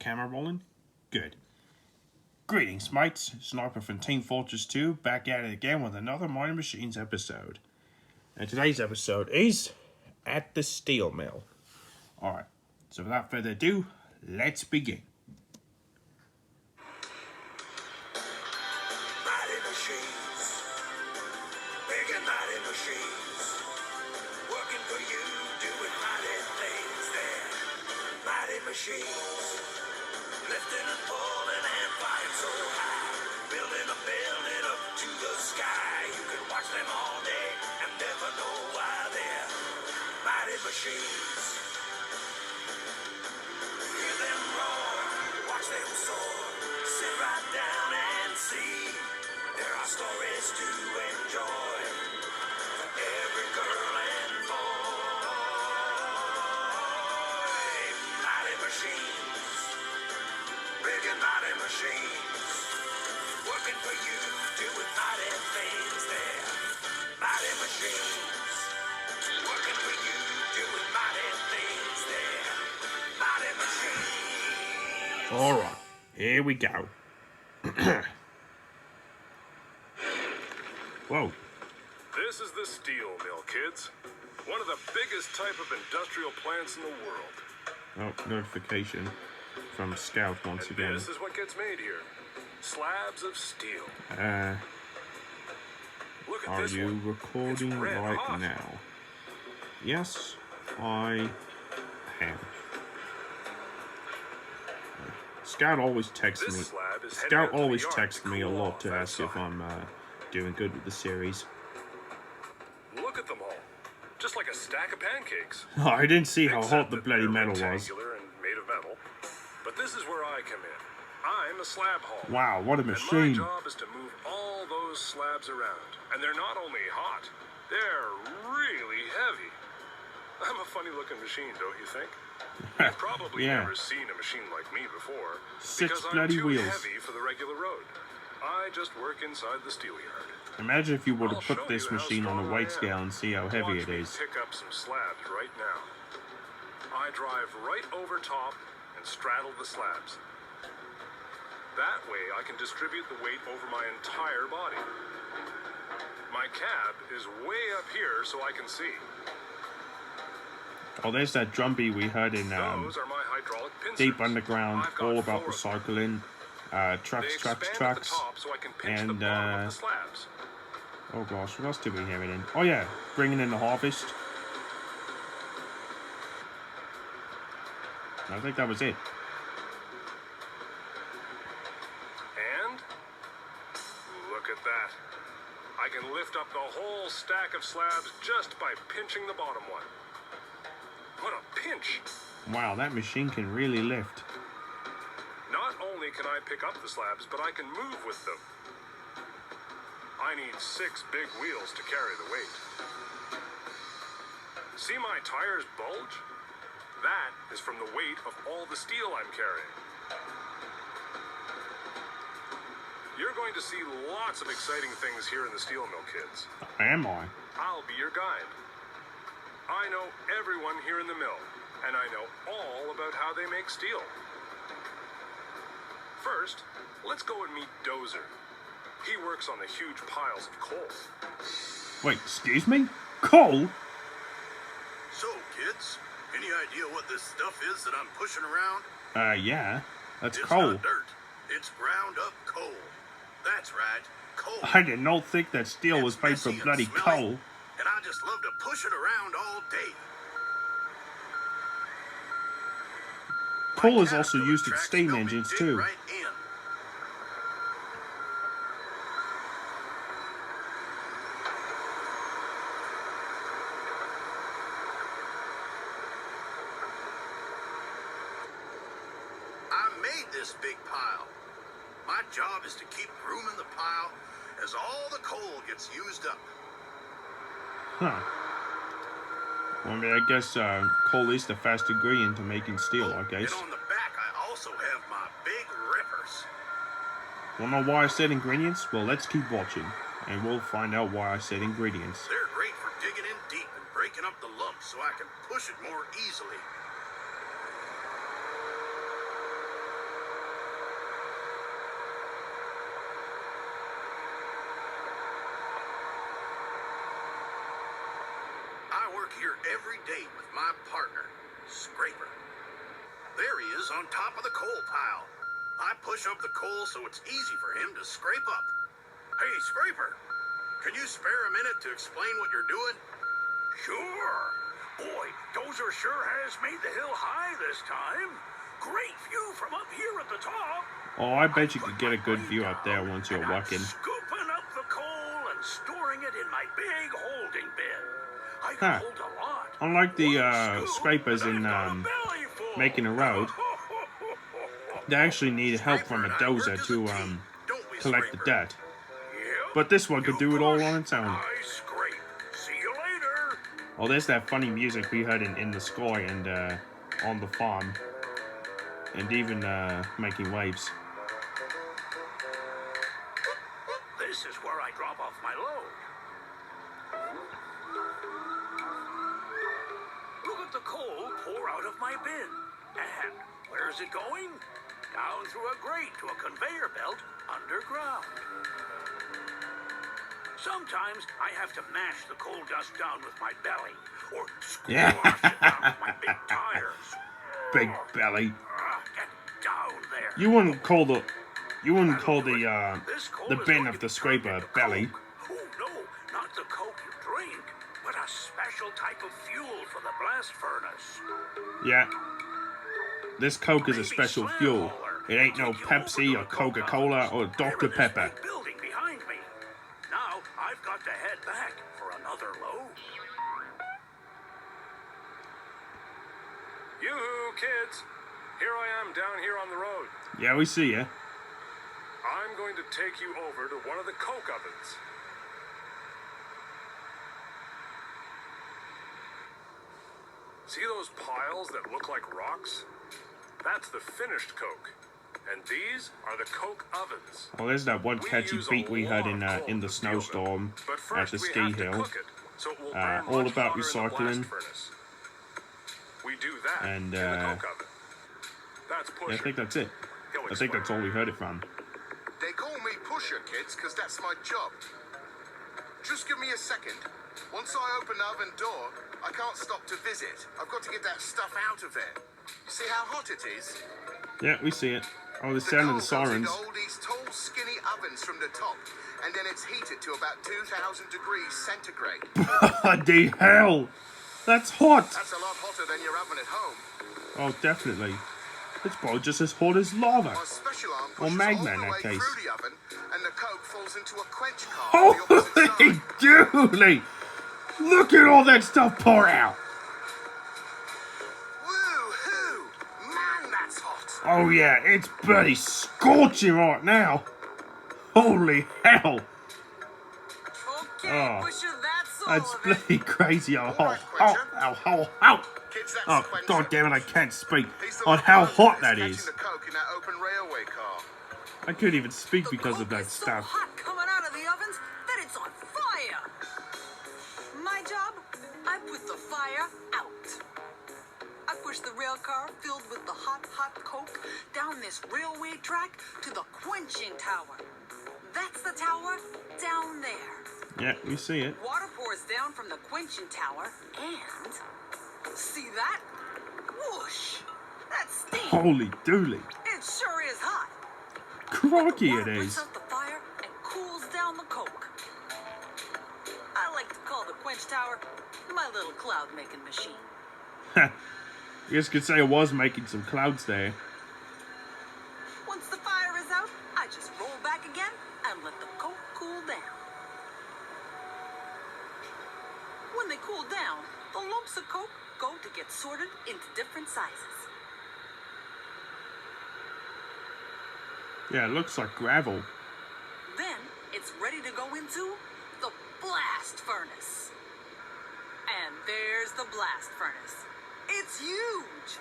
camera rolling? Good. Greetings, mates. Sniper from Team Fortress 2, back at it again with another Mighty Machines episode. And today's episode is at the steel mill. Alright, so without further ado, let's begin. Mighty Machines. Big and mighty machines. Working for you, doing mighty things there. Mighty Machines. Lifting and pulling and flying so high. Building a building up to the sky. You can watch them all day and never know why they're Mighty Machines. Hear them roar, watch them soar. Sit right down and see. There are stories to enjoy for every girl and boy. Mighty Machines. Big and mighty machines, working for you, doing mighty things there. Mighty machines, working for you, doing mighty things there. Mighty machines. Alright, here we go. Whoa. This is the steel mill, kids. One of the biggest type of industrial plants in the world. Oh, notification from Scout once And again. this is what gets made here. Slabs of steel. Look at Are this you one. recording It's red right hot. now? Yes, I am. Scout always texts This me. slab is headed Scout out to the always yard texts to me a cool lot off to ask if outside. I'm doing good with the series. Look at them all. Just like a stack of pancakes. I didn't see how Except hot the that bloody they're metal was. rectangular and made of metal. But this is where I come in. I'm a slab hauler. Wow, what a And my machine! job is to move all those slabs around. And they're not only hot, they're really heavy. I'm a funny looking machine, don't you think? You've probably Yeah. never seen a machine like me before. 6 because bloody I'm too wheels. heavy for the regular road. I just work inside the steel yard. Imagine if you would have I'll put show this you how machine on a strong I weight am. scale and see how heavy Watch it me is. pick up some slabs right now. I drive right over top and straddle the slabs. That way I can distribute the weight over my entire body. My cab is way up here so I can see. Oh, there's that drum beat we heard in Those are my hydraulic pincers. Deep Underground, I've got all about 4 of them. recycling, They trucks. expand at the top so I can pinch the and, bottom of the slabs. Oh gosh, what else did we hear it in? Oh yeah, bringing in the harvest. I think that was it. And look at that. I can lift up the whole stack of slabs just by pinching the bottom one. What a pinch! Wow, that machine can really lift. Not only can I pick up the slabs, but I can move with them. I need 6 big wheels to carry the weight. See my tires bulge? That is from the weight of all the steel I'm carrying. You're going to see lots of exciting things here in the steel mill, kids. Am I? I'll be your guide. I know everyone here in the mill, and I know all about how they make steel. First, let's go and meet Dozer. He works on the huge piles of coal. Wait, excuse me? Coal? So, kids, any idea what this stuff is that I'm pushing around? Yeah. That's It's coal. not dirt. It's ground up coal. That's right, coal. I did not think that steel was It's made from messy and bloody smelly, coal. And I just love to push it around all day. Coal is My also Caterpillar used in tracks steam help me engines dig too. Right in. I made this big pile. My job is to keep room in the pile as all the coal gets used up. Huh. Well, I mean, I guess coal is the fast ingredient to making steel, I guess. And on the back, I also have my big rippers. Wanna know why I said ingredients? Well, let's keep watching, and we'll find out why I said ingredients. They're great for digging in deep and breaking up the lumps so I can push it more easily. I work here every day with my partner, Scraper. There he is on top of the coal pile. I push up the coal so it's easy for him to scrape up. Hey, Scraper, can you spare a minute to explain what you're doing? Sure. Boy, Dozer sure has made the hill high this time. Great view from up here at the top. Oh, I bet you could get a good view up there once you're walking. Scooping up the coal and storing it in my big holding bin. I Huh. hold a lot. Unlike the One scoop, scrapers and in I've got a belly full. making a road, they actually need help from a Scraper and I dozer work as to a team, don't we, collect the Scraper? dirt. Yep. But this one could You do it all push, on its own. I scrape. See you later. Oh, there's that funny music we heard in the sky and on the farm, and even making waves. This is where I drop off my load. Look at the coal pour out of my bin. And where's it going? Down through a grate to a conveyor belt underground. Sometimes I have to mash the coal dust down with my belly, or squash Yeah. it down with my big tires. Big belly. Get down there. You wouldn't call the This coal the is bin going of to the be scraper turned into belly. Coke. Oh no, not the Coke you drink, but a special type of fuel for the blast furnace. Yeah. This Coke is a Maybe special Slam fuel. Hauler It ain't will no take you over Pepsi to or the Coke Coca-Cola ovens. or They're Dr. in this Pepper. big building behind me. Now I've got to head back for another load. Yoo-hoo, kids! Here I am down here on the road. Yeah, we see ya. I'm going to take you over to one of the coke ovens. See those piles that look like rocks? That's the finished coke. And these are the coke ovens. Well, there's that one We catchy use a beat we heard lot in of coal in the to fuel them. snowstorm But at first the we ski have to hill. cook it, so it will burn All much about hotter in the recycling. blast furnace. We do that And, in the coke oven. That's Yeah, pusher. I think that's it. He'll I think that's all we heard it from. They call me Pusher, kids, because that's my job. Just give me a second. Once I open the oven door, I can't stop to visit. I've got to get that stuff out of there. You see how hot it is? Yeah, we see it. Oh, the sound of the coal goes sirens. into all these tall, skinny ovens from the top, and then it's heated to about 2,000 degrees centigrade. Bloody hell! That's hot! That's a lot hotter than your oven at home. Oh, definitely. It's probably just as hot as lava. My special arm Or pushes magma all in the that way case. through the oven, and the coke falls into a quench car on the opposite Holy side. dooly! Look at all that stuff pour out! Woo-hoo! Man, that's hot! Oh yeah, it's bloody scorching right now. Holy hell! Okay, Oh. Pusher, that's all That's of it. bloody crazy. Oh, Alright, oh, Quencher. oh. Kids, that's Oh, Quencher. god damn it, I can't speak He's the on how locomotive hot that's that catching is. the coke in that open railway car. I couldn't even speak The because of coke that is so stuff. hot coming out of the ovens that it's on fire. My job? I put the fire out. I push the rail car filled with the hot coke down this railway track to the quenching tower. That's the tower down there. Yeah, we see it. Water pours down from the quenching tower and... See that? Whoosh! That steam! Holy dooly. It sure is hot. Crocky The it water is. puts out the fire and cools down the coke. I like to call the quench tower my little cloud-making machine. I guess you could say I was making some clouds there. Once the fire is out, I just roll back again and let the coke cool down. When they cool down, the lumps of coke go to get sorted into different sizes. Yeah, it looks like gravel. Then it's ready to go into the blast furnace. And there's the blast furnace. It's huge!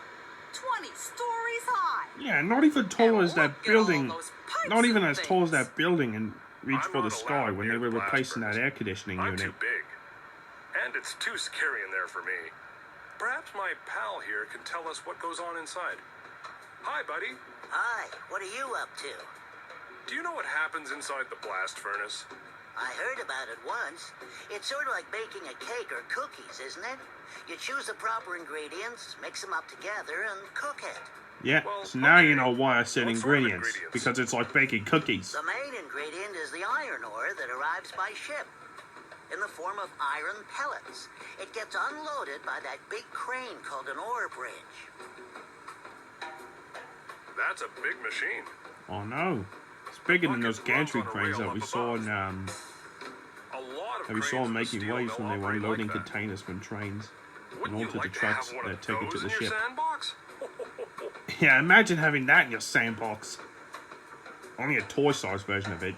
20 stories high! Yeah, not even tall as that look at all building. those pipes Not even and as tall as things. that building in Reach I'm for the not Sky allowed when near they were the blast replacing that furnace. air conditioning I'm unit. too big. And it's too scary in there for me. Perhaps my pal here can tell us what goes on inside. Hi, buddy. Hi, what are you up to? Do you know what happens inside the blast furnace? I heard about it once. It's sort of like baking a cake or cookies, isn't it? You choose the proper ingredients, mix them up together, and cook it. Yeah, Well, so now okay. you know why I said What sort of ingredients. ingredients? Because it's like baking cookies. The main ingredient is the iron ore that arrives by ship in the form of iron pellets. It gets unloaded by that big crane called an ore bridge. That's a big machine. Oh no. It's bigger than those Bucket runs gantry on a cranes rail that we up saw above. in, A lot of that we saw cranes in the making steel waves when mill they were operate unloading like that. containers from trains and Wouldn't you onto like the to have trucks one that of take it to those the in your ship. sandbox? Yeah, imagine having that in your sandbox. Only a toy-sized version of it.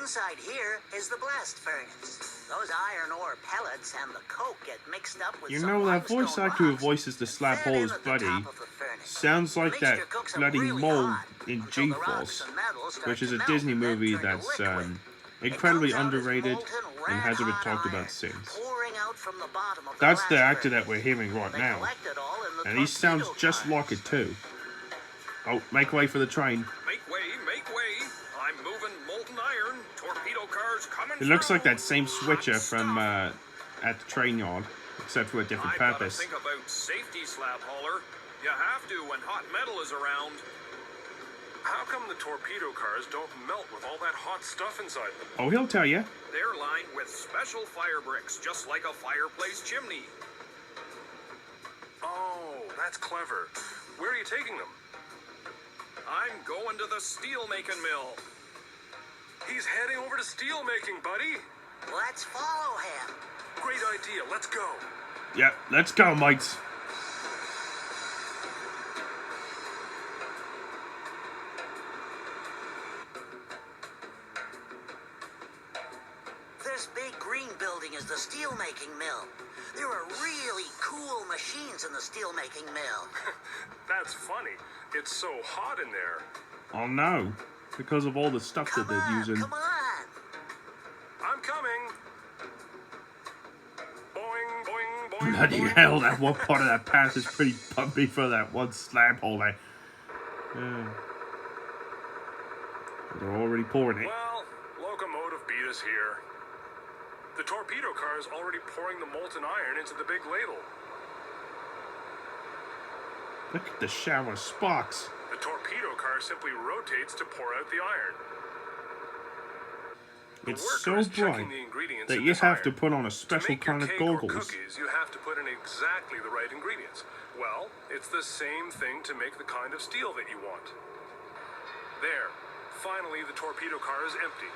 Inside here is the blast furnace. Those iron ore pellets and the coke get mixed up with You some know, that voice limestone actor who rocks, voices the slab fed in hole's at the buddy top of the furnace. sounds like The that mixture cooks up bloody really mole hot in until the rocks G-Force, and metal start which is to a melt Disney and then movie turn to that's liquid. incredibly It comes out as underrated molten, and hasn't been red-hot talked about iron, since. pouring out from the bottom of That's the blast actor that furnace. we're hearing right They now, collect it all in the and he sounds torpedo just cars. like it too. Oh, make way for the train. Make way, make way. I'm moving molten iron. Torpedo cars coming It looks through. like that same switcher Hot from stuff. at the train yard, except for a different I've got to purpose. think about safety, slab hauler. You have to when hot metal is around. How come the torpedo cars don't melt with all that hot stuff inside them? Oh, he'll tell you. They're lined with special fire bricks, just like a fireplace chimney. Oh, that's clever. Where are you taking them? I'm going to the steel-making mill. He's heading over to steel-making, buddy. Let's follow him. Great idea. Let's go. Yeah, let's go, mates. This big green building is the steelmaking mill. There are really cool machines in the steelmaking mill. That's funny. It's so hot in there. Oh no, because of all the stuff that Come they're on, using. come on. I'm coming. Boing, boing, boing. Bloody boing. hell, that one part of that path is pretty bumpy for that one slab hole there. Yeah. They're already pouring it. Well, locomotive beat us here. The torpedo car is already pouring the molten iron into the big ladle. Look at the shower of sparks. The torpedo car simply rotates to pour out the iron. The It's worker so is checking bright the ingredients that in you this have to iron. put on a To special make your kind of cake or goggles. cookies, you have to put in exactly the right ingredients. Well, it's the same thing to make the kind of steel that you want. There. Finally, the torpedo car is empty.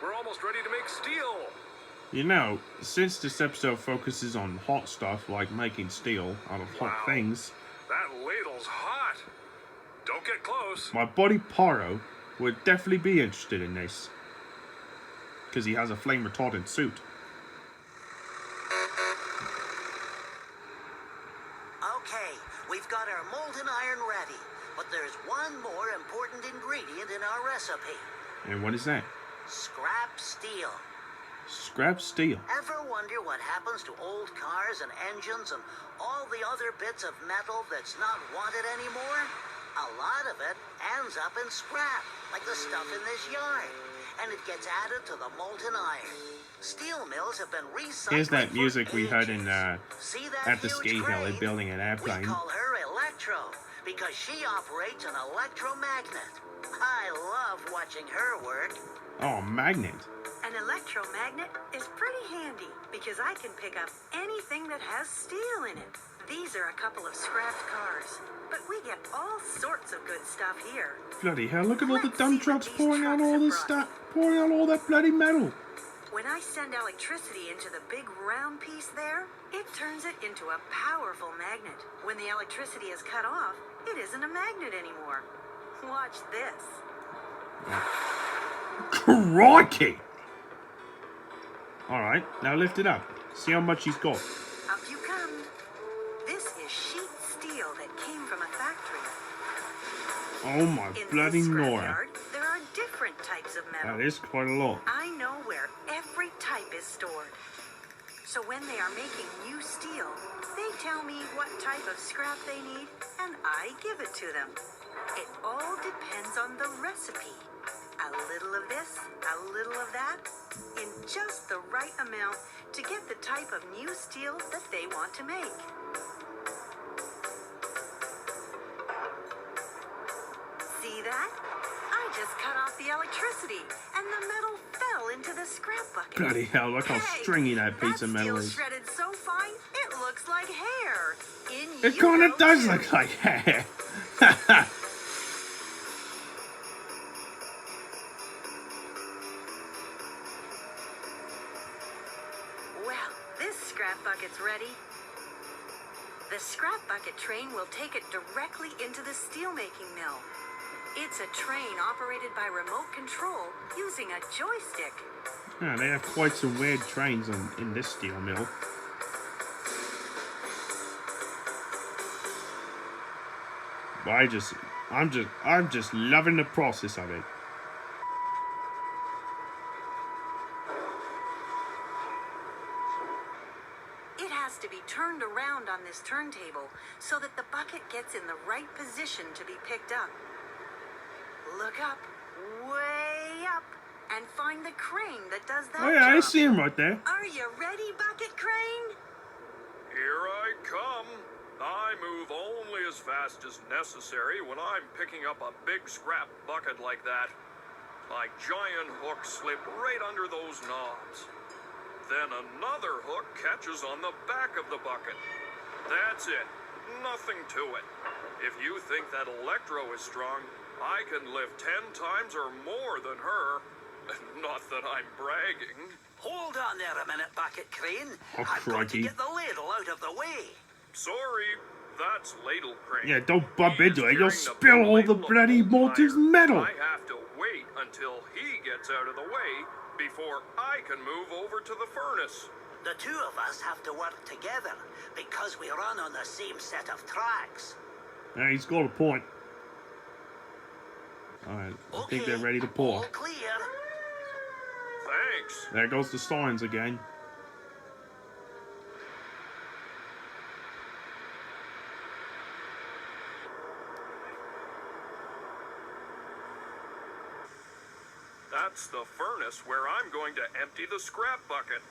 We're almost ready to make steel. You know, since this episode focuses on hot stuff like making steel out of hot Wow. things, That ladle's hot. Don't get close. my buddy Paro would definitely be interested in this. Because he has a flame retardant suit. Okay, we've got our molten iron ready, but there's one more important ingredient in our recipe. And what is that? Scrap steel. Scrap steel. Ever wonder what happens to old cars and engines and all the other bits of metal that's not wanted anymore? A lot of it ends up in scrap, like the stuff in this yard. And it gets added to the molten iron. Steel mills have been recycling. Here's that for music we heard ages. in See that at the huge ski hill. They're crane? building an We airplane. call her Electro because she operates an electromagnet. I love watching her work. Oh, magnet. An electromagnet is pretty handy because I can pick up anything that has steel in it. These are a couple of scrapped cars, but we get all sorts of good stuff here. Bloody hell, look at all the Let's dump see what trucks these pouring out trucks all have this brought. stuff, pouring out all that bloody metal. When I send electricity into the big round piece there, it turns it into a powerful magnet. When the electricity is cut off, it isn't a magnet anymore. Watch this. Crikey! Alright, now lift it up. See how much he's got. Up you come. This is sheet steel that came from a factory. Oh my In bloody this Nora. scrapyard, there are different types of metal. That is quite a lot. I know where every type is stored. So when they are making new steel, they tell me what type of scrap they need, and I give it to them. It all depends on the recipe. A little of this, a little of that, in just the right amount to get the type of new steel that they want to make. See that? I just cut off the electricity, and the metal fell into the scrap bucket. Bloody hell, look how stringy that piece of metal steel's is. shredded so fine, it looks like hair. It kind of does look like hair. Well, this scrap bucket's ready. The scrap bucket train will take it directly into the steelmaking mill. It's a train operated by remote control using a joystick. Yeah, they have quite some weird trains in this steel mill. But I'm just loving the process of it. It has to be turned around on this turntable so that the bucket gets in the right position to be picked up. Look up, way up, and find the crane that does that Oh yeah, I job. see him right there. Are you ready, bucket crane? Here I come. I move only as fast as necessary when I'm picking up a big scrap bucket like that. My giant hook slipped right under those knobs. Then another hook catches on the back of the bucket. That's it. Nothing to it. If you think that Electro is strong, I can lift 10 times or more than her. Not that I'm bragging. Hold on there a minute, bucket crane. Oh, I've got to crikey. get the ladle out of the way. Sorry, that's Ladle crane. Yeah, don't bump He is into it. You'll carrying the spill all the ladle of bloody molten molten iron. metal. I have to wait until he gets out of the way before I can move over to the furnace. The two of us have to work together because we run on the same set of tracks. Yeah, he's got a point. Alright, I think they're ready to pour. All clear. Thanks. There goes the signs again. That's the furnace where I'm going to empty the scrap bucket.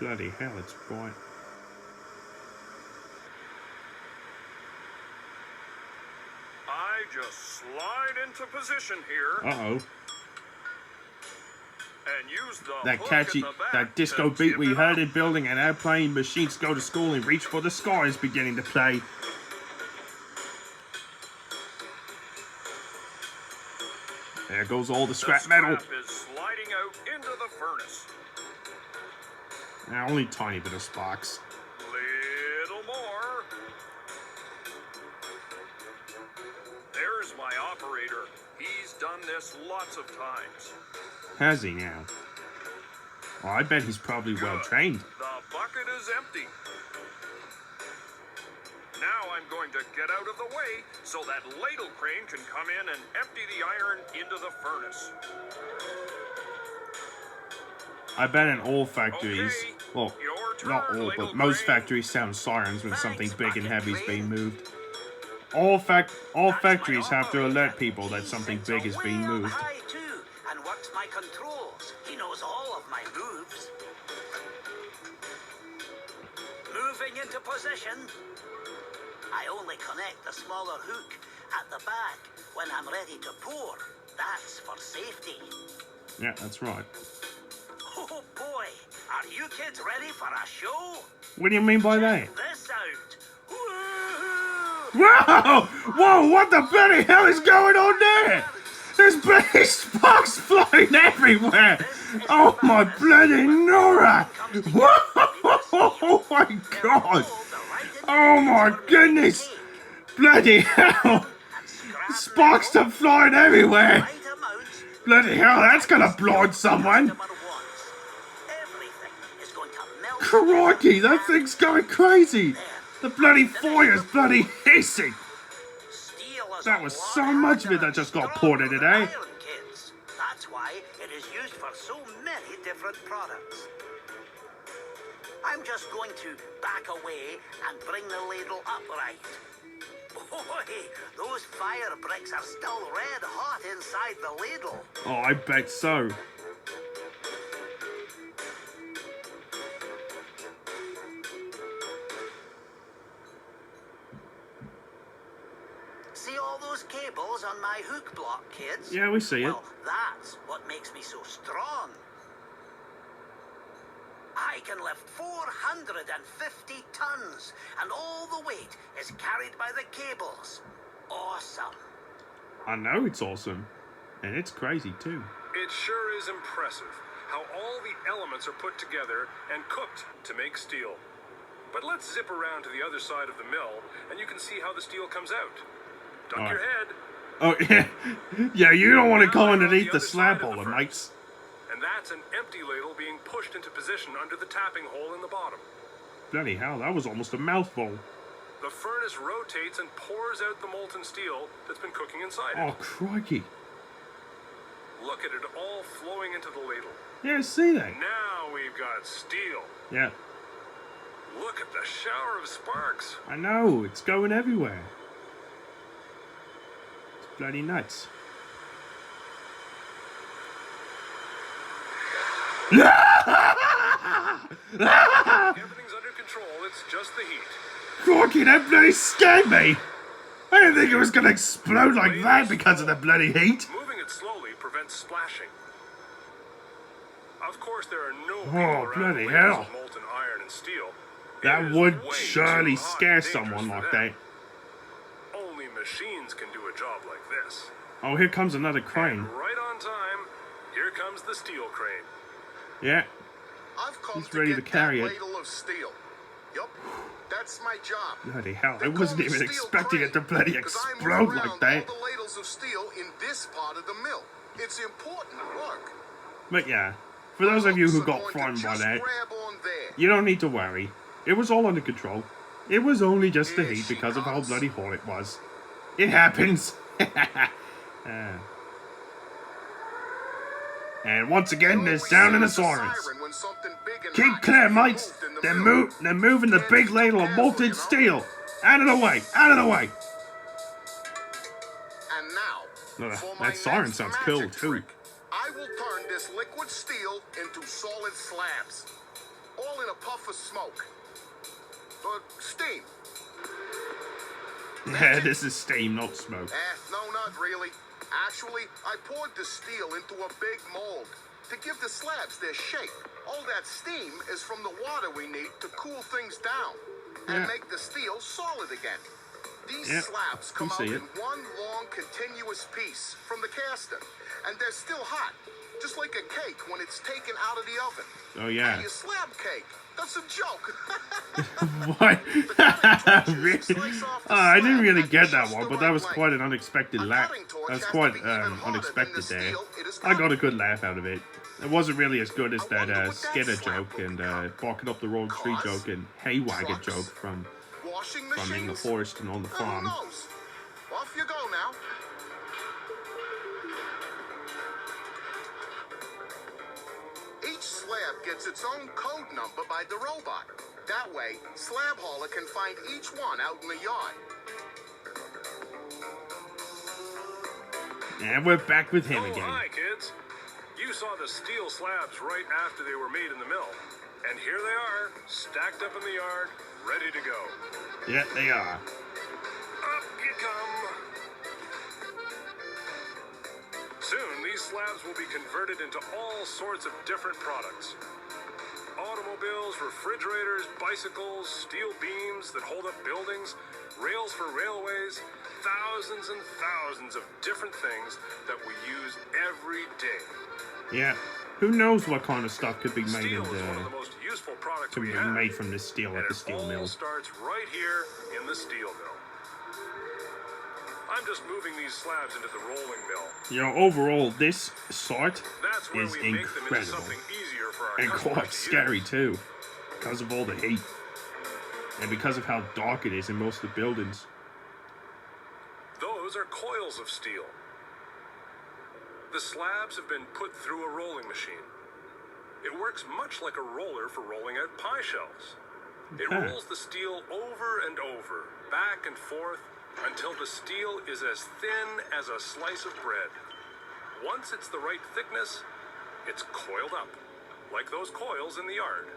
Bloody hell, it's bright. I just slide into position here Uh-oh. and use the That hook catchy, at the back that disco to beat tip we it heard up. in building an airplane, machines go to school and reach for the sky is beginning to play. There goes all the scrap metal. Scrap is sliding out into the furnace. Now, only tiny bit of sparks. Little more. There's my operator. He's done this lots of times. Has he now? Well, I bet he's probably well trained. The bucket is empty. Now I'm going to get out of the way so that ladle crane can come in and empty the iron into the furnace. I bet in all factories, Okay, well, your not turn, all, ladle but most crane. factories sound sirens when something Thanks, big and bucket heavy is being crane. moved. All factories That's my have to alert operator. people that He something sits big is being way up moved. high too, and works my controls. He knows all of my moves. Moving into position. I only connect the smaller hook at the back when I'm ready to pour. That's for safety. Yeah, that's right. Oh boy, are you kids ready for a show? What do you mean by that? Check this out. Woo! Whoa! Whoa, what the bloody hell is going on there? There's bloody sparks flying everywhere! Oh my bloody Nora! Whoa! Oh my god! Oh my goodness! Bloody hell! Sparks are flying everywhere! Right amounts. Bloody hell, that's gonna blind someone! Everything is going to melt. Crikey, that thing's going crazy! The bloody fire's bloody hissing! Steel is That a was lot so much of it harder that just got and poured in stronger than today. iron, kids. That's why it is used for so many different products. I'm just going to back away and bring the ladle upright. Boy, those fire bricks are still red hot inside the ladle. Oh, I bet so. See all those cables on my hook block, kids? Yeah, we see it. Well, that's what makes me so strong. I can lift 450 tons, and all the weight is carried by the cables. Awesome. I know it's awesome. And it's crazy too. It sure is impressive how all the elements are put together and cooked to make steel. But let's zip around to the other side of the mill, and you can see how the steel comes out. Duck All your right. head, Oh, yeah. Yeah, you don't want to go Now I'm on underneath the the other slab side of the holder, furnace. mates. and that's an empty ladle being pushed into position under the tapping hole in the bottom. Bloody hell, that was almost a mouthful. The furnace rotates and pours out the molten steel that's been cooking inside Oh, it. crikey. Look at it all flowing into the ladle. Yeah, see that? Now we've got steel. Yeah, Look at the shower of sparks. I know. It's going everywhere. It's bloody nuts. Everything's under control. It's just the heat. Crikey, that bloody scared me. I didn't think it was going to explode like that because of the bloody heat. Moving it slowly prevents splashing. Of course, there are no people Oh, around bloody layers hell. of molten iron and steel. That It is would way surely too hot scare and dangerous someone for like that. that. Only machines can do a job like this. Oh, here comes another And crane. right on time, here comes the steel crane. Yeah, I've come He's to ready get to carry that it. ladle of steel. Yup, that's my job. bloody hell. They I call wasn't me even steel expecting it to crane, bloody 'cause I move explode around like that. all the ladles of steel in this part of the mill. It's important work. But yeah, for those of you who Hooks are got going to frightened by just that, grab on there. you don't need to worry. It was all under control. It was only just the Here heat she because of how comes. bloody hot it was. It happens. And once again, there's Always sound in the sounds a sirens. siren when something big and Keep hot clear, is being mates. moved in the They're, mill. they're moving the big ladle of molten steel. Out of the way. Out of the way. And now, Ugh, for my that siren next sounds magic cool, too. trick, I will turn this liquid steel into solid slabs, all in a puff of smoke. Steam. Yeah, this is steam, not smoke. No, not really. Actually, I poured the steel into a big mold to give the slabs their shape. All that steam is from the water we need to cool things down and Yeah. make the steel solid again. These Yeah, slabs we come out see in it. one long continuous piece from the caster, and they're still hot, just like a cake when it's taken out of the oven. Oh, yeah. Hey, a slab cake. That's a joke. What? Really? Slice off the Oh, I didn't slab really at get that just one, the but that right was length. quite an unexpected A laugh. cutting torch That was has to quite be even harder than unexpected the there. steel it is I got cut. a good laugh out of it. It wasn't really as good as I that wonder what that Skinner slap joke will and become. barking up the wrong tree Cars? joke and hay wagon Trucks? joke from Washing in the machines? forest and on the Who farm. knows? Off you go now. Each slab gets its own code number by the robot. That way, Slab Hauler can find each one out in the yard. And we're back with him Oh, again. hi, kids. You saw the steel slabs right after they were made in the mill. And here they are, stacked up in the yard, ready to go. Yeah, they are. Up you come. Soon, these slabs will be converted into all sorts of different products. Automobiles, refrigerators, bicycles, steel beams that hold up buildings, rails for railways, thousands and thousands of different things that we use every day. Yeah. Who knows what kind of stuff could be made Steel in is one of the the most useful products could we be have. made from this steel And at the it steel all mill. starts right here in the steel mill. I'm just moving these slabs into the rolling mill. You know, overall, this site That's where is we make them into incredible something easier for our and customers quite to scary use. too, because of all the heat and because of how dark it is in most of the buildings. Those are coils of steel. The slabs have been put through a rolling machine. It works much like a roller for rolling out pie shells. It rolls the steel over and over, back and forth, until the steel is as thin as a slice of bread. Once it's the right thickness, it's coiled up, like those coils in the yard.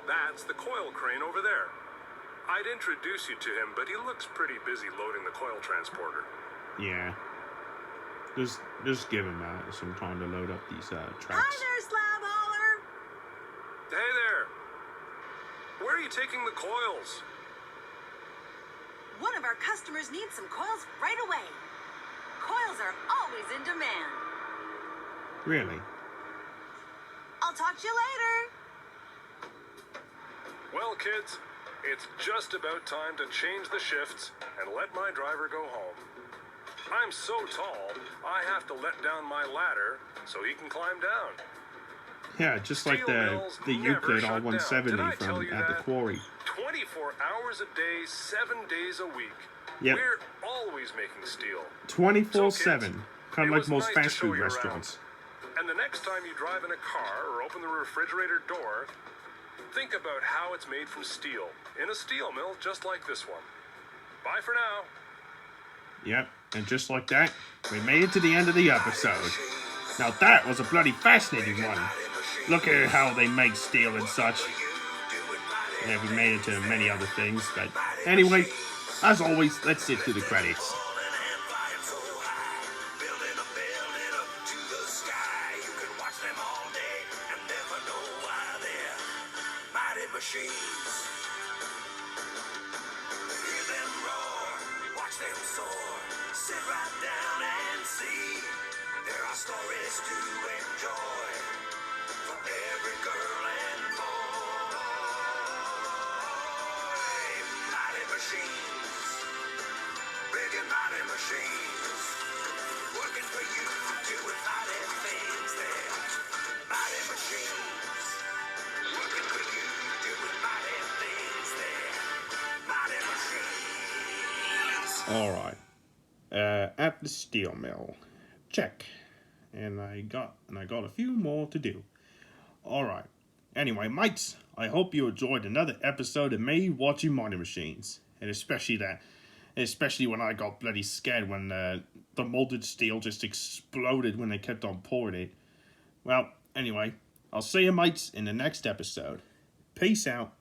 That's the coil crane over there. I'd introduce you to him, but he looks pretty busy loading the coil transporter. Yeah. Just give him some time to load up these tracks. Hi there, slab hauler. Hey there! Where are you taking the coils? One of our customers needs some coils right away. Coils are always in demand. Really? I'll talk to you later. Well, kids, it's just about time to change the shifts and let my driver go home. I'm so tall, I have to let down my ladder so he can climb down. Yeah, just like the Euclid R170 from at the quarry. 24 hours a day, 7 days a week. Yep. We're always making steel. 24/7. Kind of like was most nice to fast show food you restaurants. around. And the next time you drive in a car or open the refrigerator door, think about how it's made from steel, in a steel mill just like this one. Bye for now. Yep, and just like that, we made it to the end of the episode. Now that was a bloody fascinating one. Look at how they make steel and such. Yeah, we made it to many other things, but anyway, as always, let's sit through the credits. Machines. Hear them roar, watch them soar. Sit right down and see. There are stories to enjoy for every girl and boy. Mighty machines, big and mighty machines, working for you, doing mighty things there. Mighty machines, working for you. Alright. At the steel mill. Check. And I got a few more to do. Alright. Anyway, mates, I hope you enjoyed another episode of me watching Mighty Machines. And especially when I got bloody scared when the molded steel just exploded when they kept on pouring it. Well, anyway, I'll see you mates in the next episode. Peace out.